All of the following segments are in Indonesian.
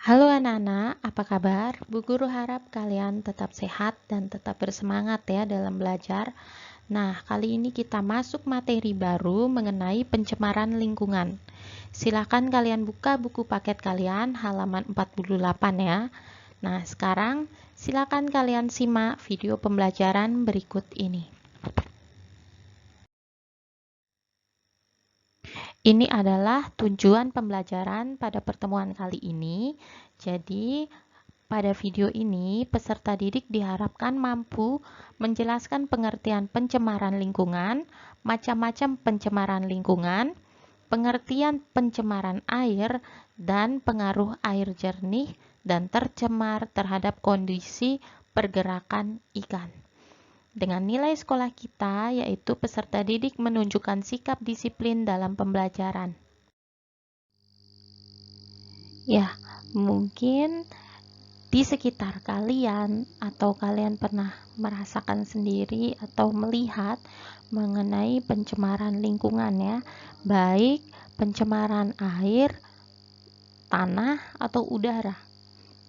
Halo anak-anak, apa kabar? Bu Guru harap kalian tetap sehat dan tetap bersemangat ya dalam belajar. Nah, kali ini kita masuk materi baru mengenai pencemaran lingkungan. Silakan kalian buka buku paket kalian halaman 48 ya. Nah, sekarang silakan kalian simak video pembelajaran berikut ini. Ini adalah tujuan pembelajaran pada pertemuan kali ini. Jadi, pada video ini, peserta didik diharapkan mampu menjelaskan pengertian pencemaran lingkungan, macam-macam pencemaran lingkungan, pengertian pencemaran air, dan pengaruh air jernih dan tercemar terhadap kondisi pergerakan ikan. Dengan nilai sekolah kita, yaitu peserta didik menunjukkan sikap disiplin dalam pembelajaran. Ya, mungkin di sekitar kalian atau kalian pernah merasakan sendiri atau melihat mengenai pencemaran lingkungan ya, baik pencemaran air, tanah, atau udara.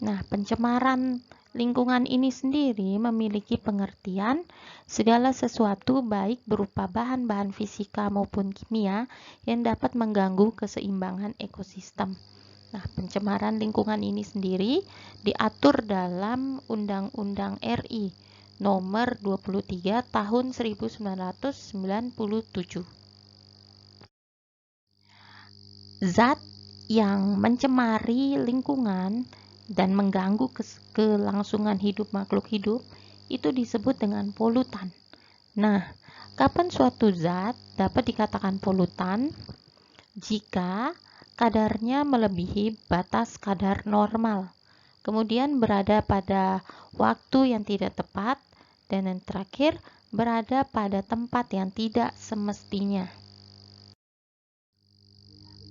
Nah, pencemaran lingkungan ini sendiri memiliki pengertian segala sesuatu baik berupa bahan-bahan fisika maupun kimia yang dapat mengganggu keseimbangan ekosistem. Nah, pencemaran lingkungan ini sendiri diatur dalam Undang-Undang RI Nomor 23 Tahun 1997. Zat yang mencemari lingkungan dan mengganggu kelangsungan hidup makhluk hidup itu disebut dengan polutan. Nah, kapan suatu zat dapat dikatakan polutan? Jika kadarnya melebihi batas kadar normal, kemudian berada pada waktu yang tidak tepat, dan yang terakhir berada pada tempat yang tidak semestinya.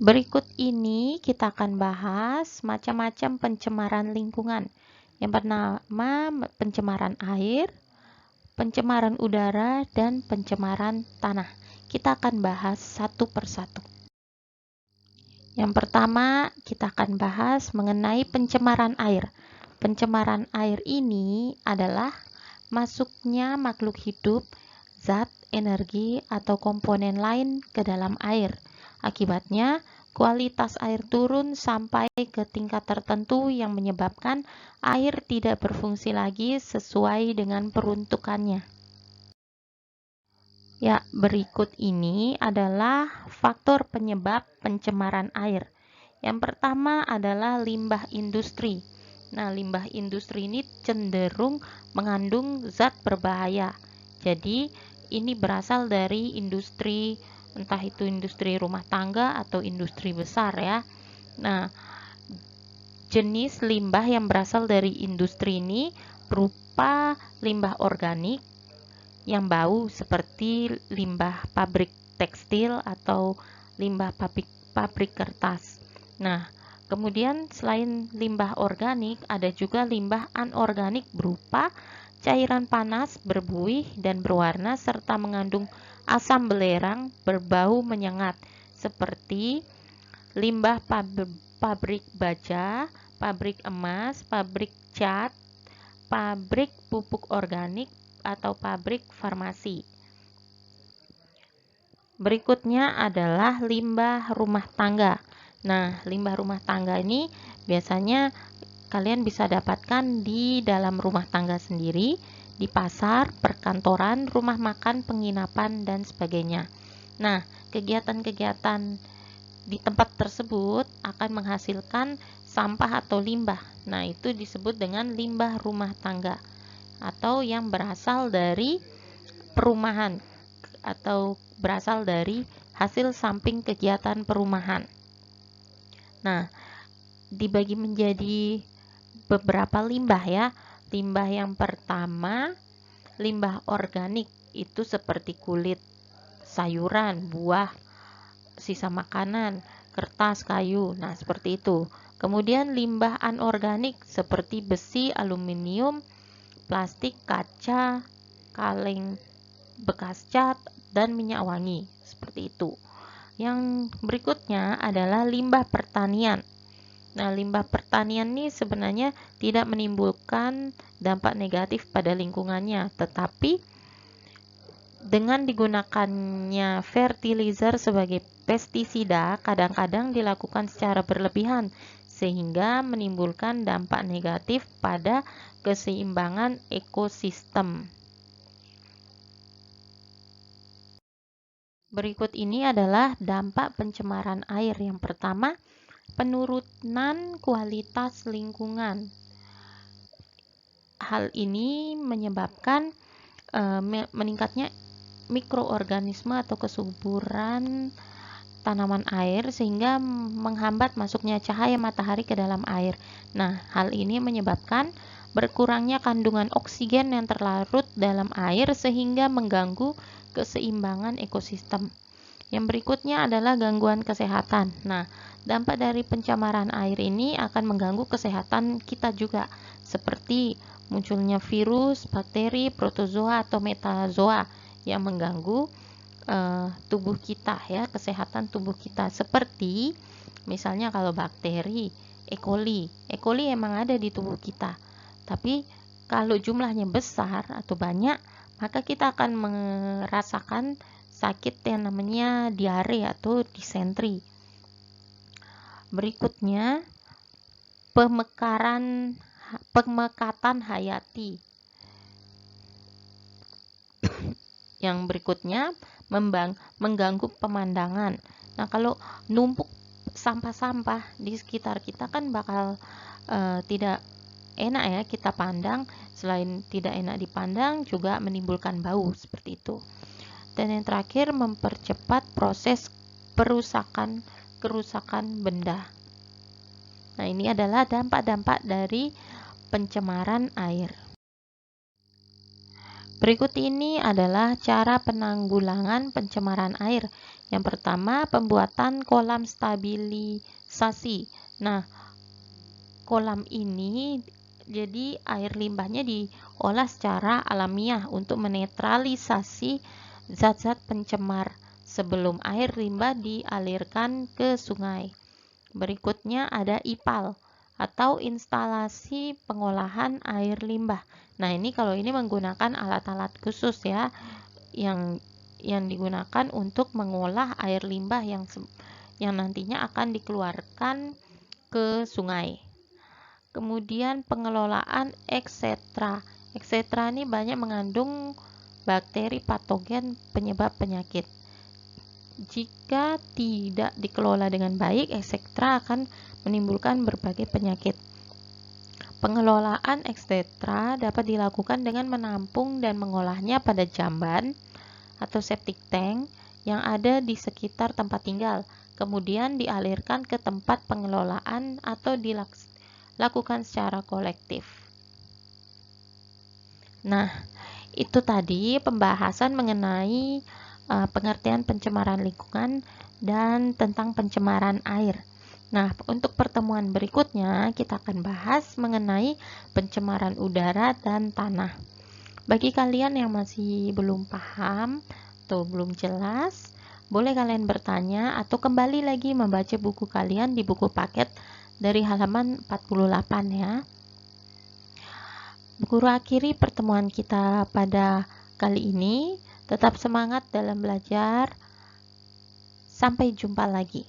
Berikut ini kita akan bahas macam-macam pencemaran lingkungan. Yang pertama, pencemaran air, pencemaran udara, dan pencemaran tanah. Kita akan bahas satu persatu. Yang pertama, kita akan bahas mengenai pencemaran air. Pencemaran air ini adalah masuknya makhluk hidup, zat, energi, atau komponen lain ke dalam air. Akibatnya, kualitas air turun sampai ke tingkat tertentu yang menyebabkan air tidak berfungsi lagi sesuai dengan peruntukannya. Ya, berikut ini adalah faktor penyebab pencemaran air. Yang pertama adalah limbah industri. Nah, limbah industri ini cenderung mengandung zat berbahaya. Jadi, ini berasal dari industri, entah itu industri rumah tangga atau industri besar ya. Nah, jenis limbah yang berasal dari industri ini berupa limbah organik yang bau seperti limbah pabrik tekstil atau limbah pabrik kertas. Nah, kemudian selain limbah organik, ada juga limbah anorganik berupa cairan panas, berbuih, dan berwarna serta mengandung asam belerang berbau menyengat seperti limbah pabrik baja, pabrik emas, pabrik cat, pabrik pupuk organik, atau pabrik farmasi. Berikutnya adalah limbah rumah tangga. Nah, limbah rumah tangga ini biasanya kalian bisa dapatkan di dalam rumah tangga sendiri, di pasar, perkantoran, rumah makan, penginapan, dan sebagainya. Nah, kegiatan-kegiatan di tempat tersebut akan menghasilkan sampah atau limbah. Nah, itu disebut dengan limbah rumah tangga atau yang berasal dari perumahan atau berasal dari hasil samping kegiatan perumahan. Nah, dibagi menjadi beberapa limbah ya. Limbah yang pertama, limbah organik, itu seperti kulit sayuran, buah, sisa makanan, kertas, kayu. Nah, seperti itu. Kemudian limbah anorganik seperti besi, aluminium, plastik, kaca, kaleng bekas cat, dan minyak wangi. Seperti itu. Yang berikutnya adalah limbah pertanian. Nah, limbah pertanian ini sebenarnya tidak menimbulkan dampak negatif pada lingkungannya, tetapi dengan digunakannya fertilizer sebagai pestisida kadang-kadang dilakukan secara berlebihan sehingga menimbulkan dampak negatif pada keseimbangan ekosistem. Berikut ini adalah dampak pencemaran air. Yang pertama, penurunan kualitas lingkungan. Hal ini menyebabkan meningkatnya mikroorganisme atau kesuburan tanaman air sehingga menghambat masuknya cahaya matahari ke dalam air. Nah, hal ini menyebabkan berkurangnya kandungan oksigen yang terlarut dalam air sehingga mengganggu keseimbangan ekosistem. Yang berikutnya adalah gangguan kesehatan. Nah, dampak dari pencemaran air ini akan mengganggu kesehatan kita juga, seperti munculnya virus, bakteri, protozoa atau metazoa yang mengganggu tubuh kita ya, kesehatan tubuh kita, seperti misalnya kalau bakteri E. coli emang ada di tubuh kita, tapi kalau jumlahnya besar atau banyak, maka kita akan merasakan sakit yang namanya diare atau disentri. Berikutnya, pemekatan hayati. Yang berikutnya, mengganggu pemandangan. Nah, kalau numpuk sampah-sampah di sekitar kita kan bakal tidak enak ya kita pandang. Selain tidak enak dipandang, juga menimbulkan bau seperti itu. Dan yang terakhir, mempercepat proses kerusakan benda. Nah, ini adalah dampak-dampak dari pencemaran air. Berikut ini adalah cara penanggulangan pencemaran air. Yang pertama, pembuatan kolam stabilisasi. Nah, kolam ini jadi air limbahnya diolah secara alamiah untuk menetralisasi zat-zat pencemar sebelum air limbah dialirkan ke sungai. Berikutnya ada IPAL atau instalasi pengolahan air limbah. Nah, ini kalau ini menggunakan alat-alat khusus ya yang digunakan untuk mengolah air limbah yang nantinya akan dikeluarkan ke sungai. Kemudian pengelolaan eksetra. Eksetra ini banyak mengandung bakteri patogen penyebab penyakit. Jika tidak dikelola dengan baik, eksetra akan menimbulkan berbagai penyakit. Pengelolaan eksetra dapat dilakukan dengan menampung dan mengolahnya pada jamban atau septic tank yang ada di sekitar tempat tinggal, kemudian dialirkan ke tempat pengelolaan atau dilakukan secara kolektif. Nah, itu tadi pembahasan mengenai pengertian pencemaran lingkungan dan tentang pencemaran air. Nah, untuk pertemuan berikutnya kita akan bahas mengenai pencemaran udara dan tanah. Bagi kalian yang masih belum paham atau belum jelas, boleh kalian bertanya atau kembali lagi membaca buku kalian di buku paket dari halaman 48 ya. Guru akhiri pertemuan kita pada kali ini. Tetap semangat dalam belajar. Sampai jumpa lagi.